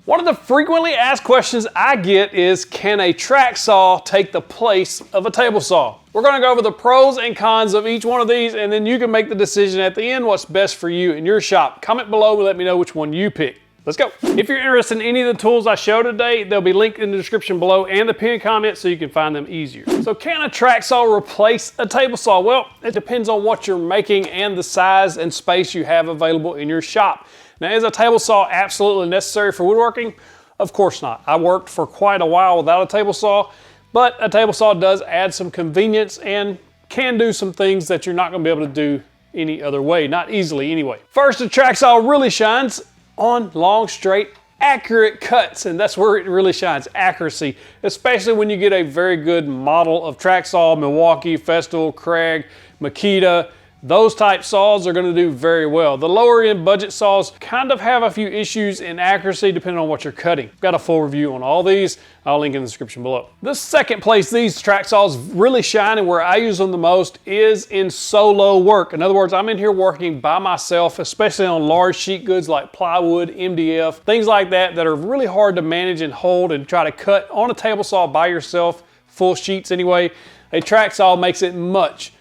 One of the frequently asked questions I get is, can a track saw take the place of a table saw? We're going to go over the pros and cons of each one of these, and then you can make the decision at the end what's best for you in your shop. Comment below and let me know which one you pick. Let's go. If you're interested in any of the tools I show today, they'll be linked in the description below and the pinned comment so you can find them easier. So can a track saw replace a table saw? Well, it depends on what you're making and the size and space you have available in your shop. Now, is a table saw absolutely necessary for woodworking? Of course not. I worked for quite a while without a table saw, but a table saw does add some convenience and can do some things that you're not going to be able to do any other way, not easily anyway. First, a track saw really shines on long, straight, accurate cuts, and that's where it really shines, accuracy, especially when you get a very good model of track saw, Milwaukee, Festool, Krag, Makita. Those type saws are going to do very well. The lower end budget saws kind of have a few issues in accuracy depending on what you're cutting. I've got a full review on all these. I'll link in the description below. The second place these track saws really shine and where I use them the most is in solo work. In other words, I'm in here working by myself, especially on large sheet goods like plywood, MDF, things like that that are really hard to manage and hold and try to cut on a table saw by yourself, full sheets anyway. A track saw makes it much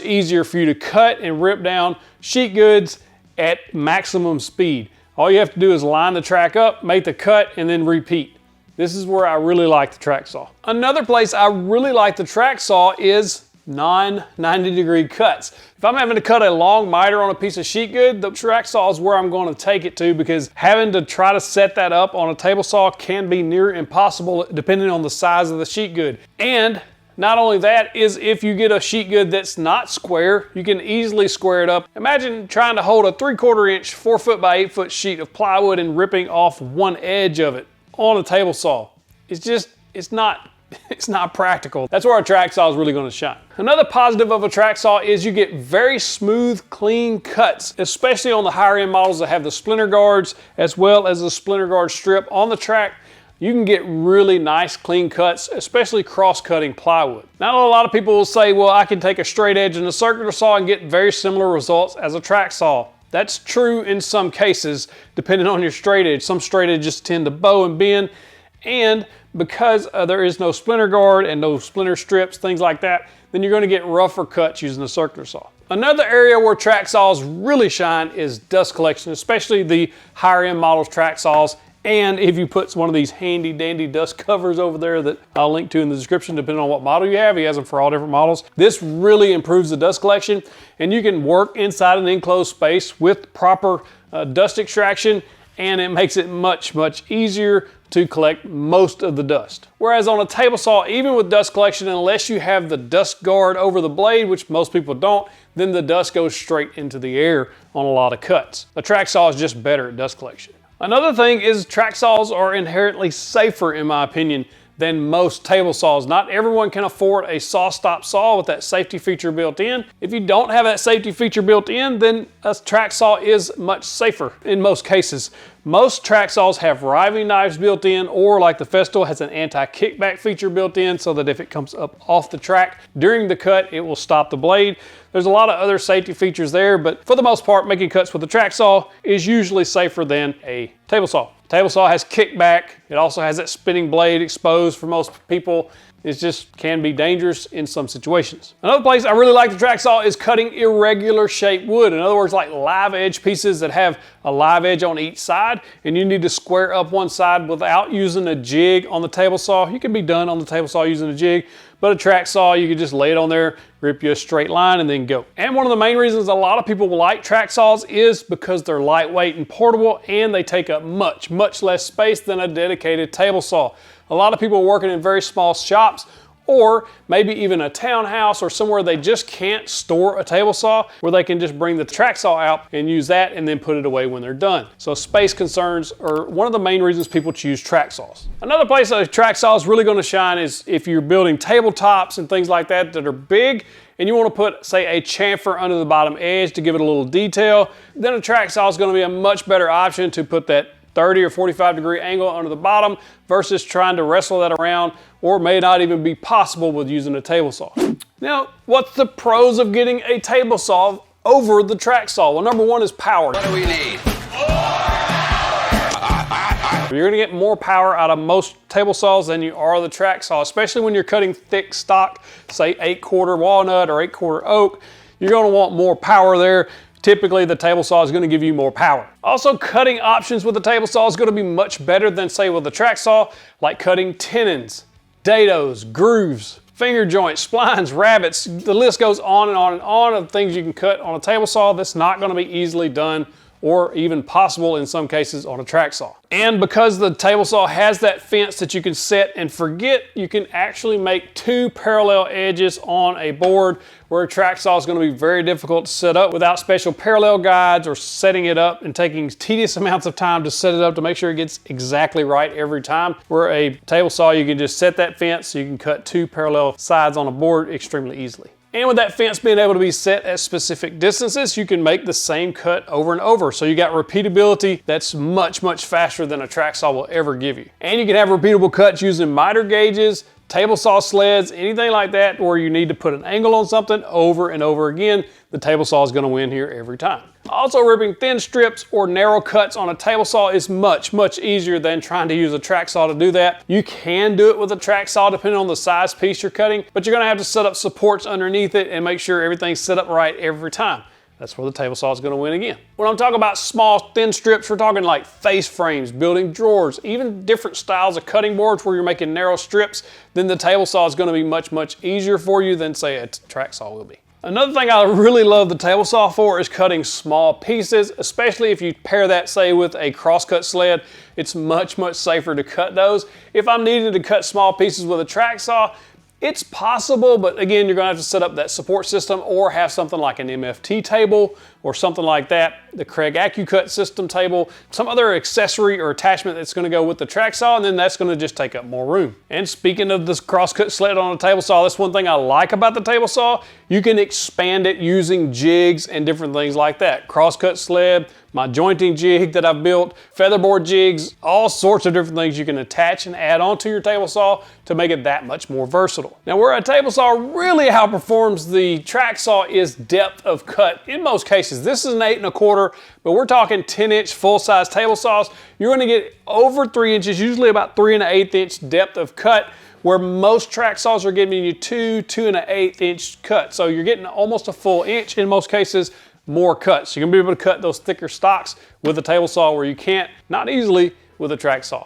easier for you to cut and rip down sheet goods at maximum speed. All you have to do is line the track up, make the cut, and then repeat. This is where I really like the track saw. Another place I really like the track saw is non-90-degree cuts. If I'm having to cut a long miter on a piece of sheet good, the track saw is where I'm going to take it to, because having to try to set that up on a table saw can be near impossible depending on the size of the sheet good. And not only that, is if you get a sheet good that's not square, you can easily square it up. Imagine trying to hold a 3/4 inch, 4 foot by 8 foot sheet of plywood and ripping off one edge of it on a table saw. It's not practical. That's where a track saw is really going to shine. Another positive of a track saw is you get very smooth, clean cuts, especially on the higher end models that have the splinter guards as well as the splinter guard strip on the track. You can get really nice clean cuts, especially cross-cutting plywood. Now, a lot of people will say, well, I can take a straight edge in a circular saw and get very similar results as a track saw. That's true in some cases, depending on your straight edge. Some straight edges tend to bow and bend, and because there is no splinter guard and no splinter strips, things like that, then you're going to get rougher cuts using a circular saw. Another area where track saws really shine is dust collection, especially the higher end models track saws. And if you put one of these handy dandy dust covers over there that I'll link to in the description, depending on what model you have, he has them for all different models. This really improves the dust collection, and you can work inside an enclosed space with proper dust extraction, and it makes it much easier to collect most of the dust. Whereas on a table saw, even with dust collection, unless you have the dust guard over the blade, which most people don't, then the dust goes straight into the air on a lot of cuts. A track saw is just better at dust collection. Another thing is track saws are inherently safer, in my opinion, than most table saws. Not everyone can afford a saw-stop saw with that safety feature built in. If you don't have that safety feature built in, then a track saw is much safer in most cases. Most track saws have riving knives built in, or like the Festool has an anti-kickback feature built in so that if it comes up off the track during the cut, it will stop the blade. There's a lot of other safety features there, but for the most part, making cuts with a track saw is usually safer than a table saw. Table saw has kickback. It also has that spinning blade exposed for most people. It just can be dangerous in some situations. Another place I really like the track saw is cutting irregular shaped wood. In other words, like live edge pieces that have a live edge on each side, and you need to square up one side without using a jig on the table saw. You can be done on the table saw using a jig, but a track saw, you can just lay it on there, rip you a straight line, and then go. And one of the main reasons a lot of people like track saws is because they're lightweight and portable, and they take up much less space than a dedicated table saw. A lot of people working in very small shops, or maybe even a townhouse or somewhere they just can't store a table saw, where they can just bring the track saw out and use that and then put it away when they're done. So space concerns are one of the main reasons people choose track saws. Another place a track saw is really going to shine is if you're building tabletops and things like that that are big, and you want to put, say, a chamfer under the bottom edge to give it a little detail, then a track saw is going to be a much better option to put that 30 or 45 degree angle under the bottom versus trying to wrestle that around, or may not even be possible with using a table saw. Now, what's the pros of getting a table saw over the track saw? Well, number one is power. What do we need? You're gonna get more power out of most table saws than you are the track saw, especially when you're cutting thick stock, say 8/4 walnut or 8/4 oak. You're gonna want more power there. Typically, the table saw is gonna give you more power. Also, cutting options with the table saw is gonna be much better than, say, with the track saw, like cutting tenons, dados, grooves, finger joints, splines, rabbets. The list goes on and on and on of things you can cut on a table saw that's not gonna be easily done or even possible in some cases on a track saw. And because the table saw has that fence that you can set and forget, you can actually make 2 parallel edges on a board, where a track saw is going to be very difficult to set up without special parallel guides or setting it up and taking tedious amounts of time to set it up to make sure it gets exactly right every time. Where a table saw, you can just set that fence so you can cut 2 parallel sides on a board extremely easily. And with that fence being able to be set at specific distances, you can make the same cut over and over. So you got repeatability that's much, much faster than a track saw will ever give you. And you can have repeatable cuts using miter gauges, table saw sleds, anything like that where you need to put an angle on something over and over again. The table saw is going to win here every time. Also, ripping thin strips or narrow cuts on a table saw is much, much easier than trying to use a track saw to do that. You can do it with a track saw depending on the size piece you're cutting, but you're going to have to set up supports underneath it and make sure everything's set up right every time. That's where the table saw is going to win again. When I'm talking about small, thin strips, we're talking like face frames, building drawers, even different styles of cutting boards where you're making narrow strips, then the table saw is going to be much, much easier for you than, say, a track saw will be. Another thing I really love the table saw for is cutting small pieces, especially if you pair that, say, with a crosscut sled. It's much, much safer to cut those. If I'm needing to cut small pieces with a track saw, it's possible, but again, you're gonna have to set up that support system or have something like an MFT table or something like that, the Craig AccuCut system table, some other accessory or attachment that's gonna go with the track saw, and then that's gonna just take up more room. And speaking of this crosscut sled on a table saw, that's one thing I like about the table saw. You can expand it using jigs and different things like that. Crosscut sled, my jointing jig that I've built, featherboard jigs, all sorts of different things you can attach and add onto your table saw to make it that much more versatile. Now, where a table saw really outperforms the track saw is depth of cut. In most cases, this is an 8 1/4, but we're talking 10-inch full-size table saws. You're gonna get over 3 inches, usually about 3 1/8 inch depth of cut, where most track saws are giving you 2 1/8 inch cut. So you're getting almost a full inch in most cases more cuts. You're gonna be able to cut those thicker stocks with a table saw where you can't, not easily, with a track saw.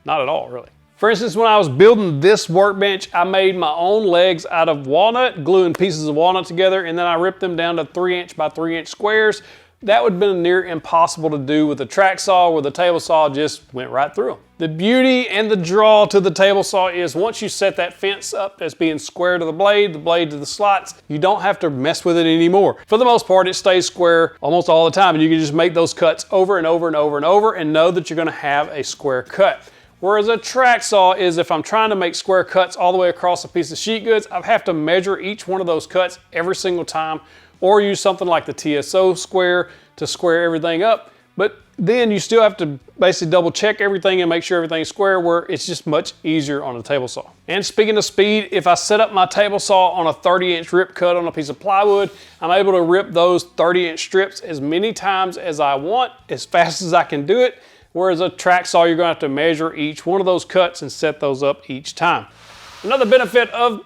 Not at all, really. For instance, when I was building this workbench, I made my own legs out of walnut, gluing pieces of walnut together, and then I ripped them down to 3-inch by 3-inch squares. That would have been near impossible to do with a track saw, where the table saw just went right through them. The beauty and the draw to the table saw is once you set that fence up as being square to the blade to the slots, you don't have to mess with it anymore. For the most part, it stays square almost all the time, and you can just make those cuts over and over and over and over and know that you're gonna have a square cut. Whereas a track saw is, if I'm trying to make square cuts all the way across a piece of sheet goods, I have to measure each one of those cuts every single time, or use something like the TSO square to square everything up. But then you still have to basically double check everything and make sure everything's square, where it's just much easier on a table saw. And speaking of speed, if I set up my table saw on a 30-inch rip cut on a piece of plywood, I'm able to rip those 30-inch strips as many times as I want, as fast as I can do it. Whereas a track saw, you're gonna have to measure each one of those cuts and set those up each time. Another benefit of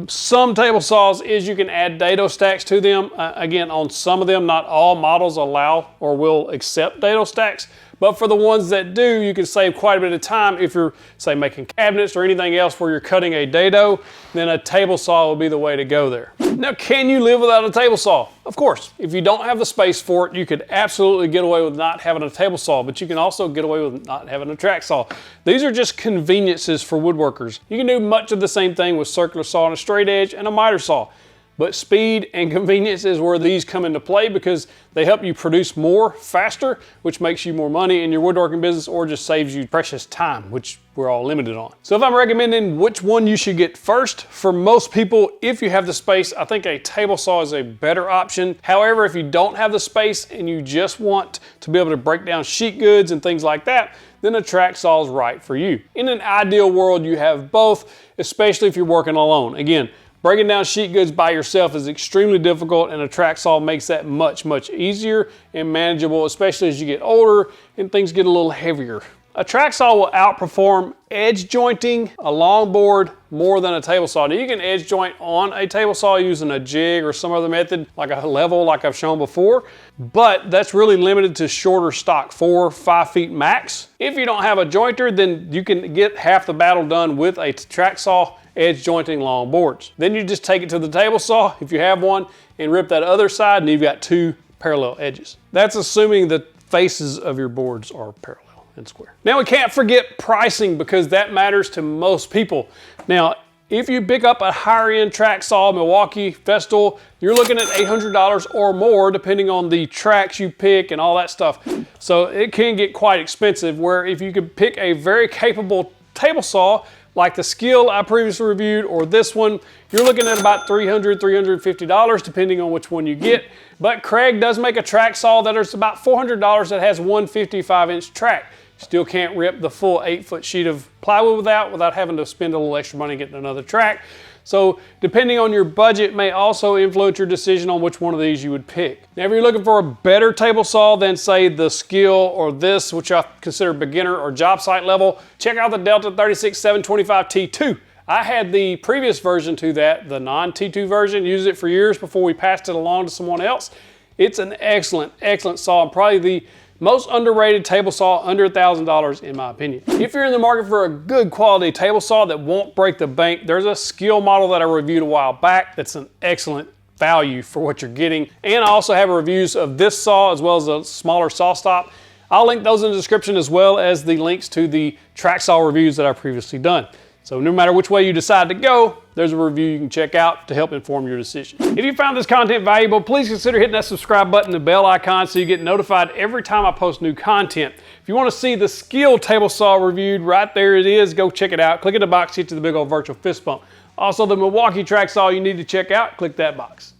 some table saws is you can add dado stacks to them. Again, on some of them, not all models allow or will accept dado stacks, but for the ones that do, you can save quite a bit of time. If you're, say, making cabinets or anything else where you're cutting a dado, then a table saw will be the way to go there. Now, can you live without a table saw? Of course. If you don't have the space for it, you could absolutely get away with not having a table saw, but you can also get away with not having a track saw. These are just conveniences for woodworkers. You can do much of the same thing with circular saw and a straight edge and a miter saw. But speed and convenience is where these come into play, because they help you produce more faster, which makes you more money in your woodworking business, or just saves you precious time, which we're all limited on. So if I'm recommending which one you should get first, for most people, if you have the space, I think a table saw is a better option. However, if you don't have the space and you just want to be able to break down sheet goods and things like that, then a track saw is right for you. In an ideal world, you have both, especially if you're working alone. Again, breaking down sheet goods by yourself is extremely difficult, and a track saw makes that much, much easier and manageable, especially as you get older and things get a little heavier. A track saw will outperform edge jointing a long board more than a table saw. Now you can edge joint on a table saw using a jig or some other method, like a level like I've shown before, but that's really limited to shorter stock, 4 or 5 feet max. If you don't have a jointer, then you can get half the battle done with a track saw edge jointing long boards. Then you just take it to the table saw, if you have one, and rip that other side, and you've got 2 parallel edges. That's assuming the faces of your boards are parallel and square. Now we can't forget pricing, because that matters to most people. Now, if you pick up a higher end track saw, Milwaukee, Festool, you're looking at $800 or more, depending on the tracks you pick and all that stuff. So it can get quite expensive, where if you could pick a very capable table saw, like the Skill I previously reviewed, or this one, you're looking at about $300, $350, depending on which one you get. But Craig does make a track saw that is about $400 that has one 55-inch track. Still can't rip the full 8-foot sheet of plywood without having to spend a little extra money getting another track. So depending on your budget may also influence your decision on which one of these you would pick. Now if you're looking for a better table saw than say the Skill or this, which I consider beginner or job site level, check out the Delta 36725 T2. I had the previous version to that, the non-T2 version, used it for years before we passed it along to someone else. It's an excellent, excellent saw, and probably the most underrated table saw, under $1,000 in my opinion. If you're in the market for a good quality table saw that won't break the bank, there's a Skill model that I reviewed a while back that's an excellent value for what you're getting. And I also have reviews of this saw as well as a smaller saw stop. I'll link those in the description, as well as the links to the track saw reviews that I've previously done. So no matter which way you decide to go, there's a review you can check out to help inform your decision. If you found this content valuable, please consider hitting that subscribe button and the bell icon so you get notified every time I post new content. If you want to see the Skill table saw reviewed, right there it is. Go check it out. Click in the box, hit you the big old virtual fist bump. Also, the Milwaukee track saw you need to check out, click that box.